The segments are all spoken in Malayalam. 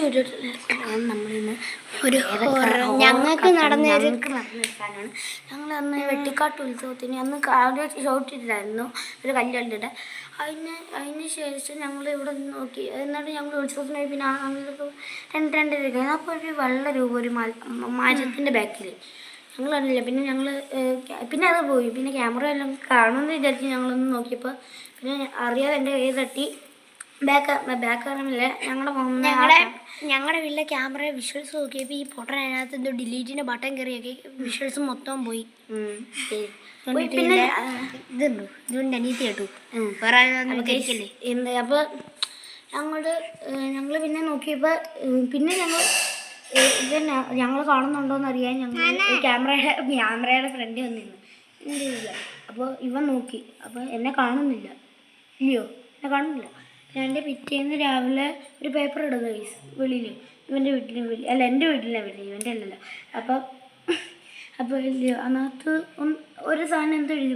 ഒരു നമ്മളിന്ന് ഒരു ഞങ്ങൾക്ക് നടന്നൊരു സാധനമാണ്. ഞങ്ങൾ അന്ന് വെട്ടിക്കാട്ട് ഉത്സവത്തിന് അന്ന് കാല് ഷോട്ടിട്ടില്ലായിരുന്നു ഒരു കല്ലുണ്ടിട്ട്. അതിന് ശേഷം ഞങ്ങൾ ഇവിടെ നോക്കി. എന്നിട്ട് ഞങ്ങൾ ഉത്സവത്തിന് പോയി. പിന്നെ രണ്ടരയ്ക്ക് അപ്പോൾ ഒരു വെള്ള രൂപ ഒരു മരത്തിൻ്റെ ബാക്കിൽ ഞങ്ങൾ അറിയില്ല. പിന്നെ അത് പോയി. പിന്നെ ക്യാമറ എല്ലാം കാണുമെന്ന് വിചാരിച്ച് ഞങ്ങളൊന്ന് നോക്കിയപ്പോൾ പിന്നെ അറിയാതെ എൻ്റെ കൈ തട്ടി ബാക്കാറില്ല ഞങ്ങളുടെ വീട്ടിലെ ക്യാമറ വിഷ്വൽസ് നോക്കിയപ്പോൾ ഈ പൊട്ടൻ അതിനകത്ത് എന്തോ ഡിലീറ്റിൻ്റെ ബട്ടൺ കയറിയൊക്കെ വിഷ്വൽസ് മൊത്തം പോയി. പിന്നെ ഇതുണ്ടോ ഇതുകൊണ്ട് അനീതി കേട്ടു വേറെ എന്ത്. അപ്പോൾ ഞങ്ങൾ പിന്നെ നോക്കിയപ്പോൾ പിന്നെ ഇതന്നെ ഞങ്ങൾ കാണുന്നുണ്ടോയെന്ന് അറിയാൻ ഞങ്ങൾ ക്യാമറയുടെ ഫ്രണ്ട് വന്നിരുന്നു എൻ്റെ ഇതില്ല. അപ്പോൾ ഇവൻ നോക്കി. അപ്പോൾ എന്നെ കാണുന്നില്ല. ഇല്ലയോ എന്നെ കാണുന്നില്ല. എൻ്റെ പിറ്റേന്ന് രാവിലെ ഒരു പേപ്പർ ഇടുന്നു വെളിയിൽ ഇവൻ്റെ വീട്ടിലെ വെളി അല്ല എൻ്റെ വീട്ടിലെ വെളി ഇവൻ്റെ അല്ലല്ലോ. അപ്പോൾ ഇല്ലയോ അതിനകത്ത് ഒരു സാധനം എന്തോ എഴുതി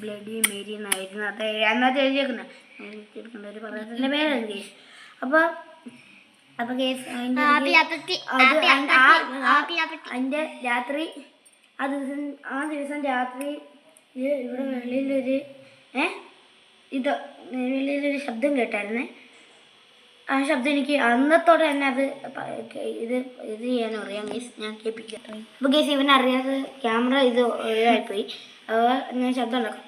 ബ്ലഡി മേരി എന്നായിരുന്നു അതിനകത്ത് എഴുതിയേക്കുന്നത് ഒരു പദത്തിൻ്റെ പേരാണ് കേസ്. അപ്പോൾ കേസ് അതിൻ്റെ രാത്രി ആ ദിവസം രാത്രി ഇവിടെ വെളിയിലൊരു വെളിയിലൊരു ശബ്ദം കേട്ടായിരുന്നേ. ആ ശബ്ദം എനിക്ക് അന്നത്തോടെ തന്നെ അത് ഇത് ചെയ്യാനും അറിയാം ഗേസ്. ഞാൻ കേൾപ്പിക്കാം. അപ്പോൾ ഗേസ് ഇവനറിയാതെ ക്യാമറ ഇതായിപ്പോയി. ഞാൻ ശബ്ദം ഉണ്ടാക്കാം.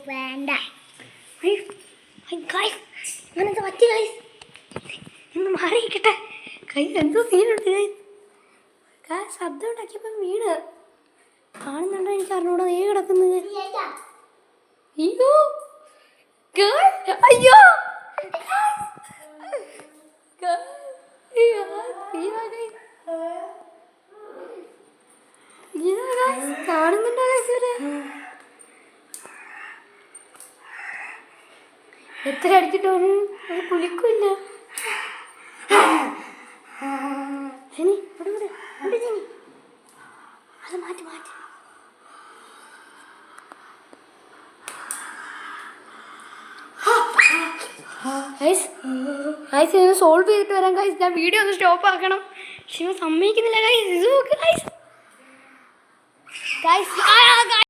വേണ്ട ഇങ്ങനെന്താ പറ്റി ഗൈസ് ഇന്ന് മാറിയിക്കട്ടെ. കൈ എന്തോ സീനുണ്ട് ഗൈസ്. ശബ്ദം ഉണ്ടാക്കിയപ്പോൾ വീട് കാണുന്നുണ്ടോ എനിക്ക് അറിഞ്ഞൂടാ. കിടക്കുന്നത് അയ്യോ അയ്യോ കാണുന്നുണ്ടോ ഗൈസ് ഇവരെ? എത്ര അടിച്ചിട്ടോ ഒരു കുലിക്കില്ല. അത് മാറ്റി ഗൈസ് ഇത് സോൾവ് ചെയ്തിട്ട് വരാം ഗൈസ്. ഞാൻ വീഡിയോ ഒന്ന് സ്റ്റോപ്പ് ആക്കണം. ശിവ സമ്മതിക്കുന്നില്ല ഗൈസ്. ഗൈസ്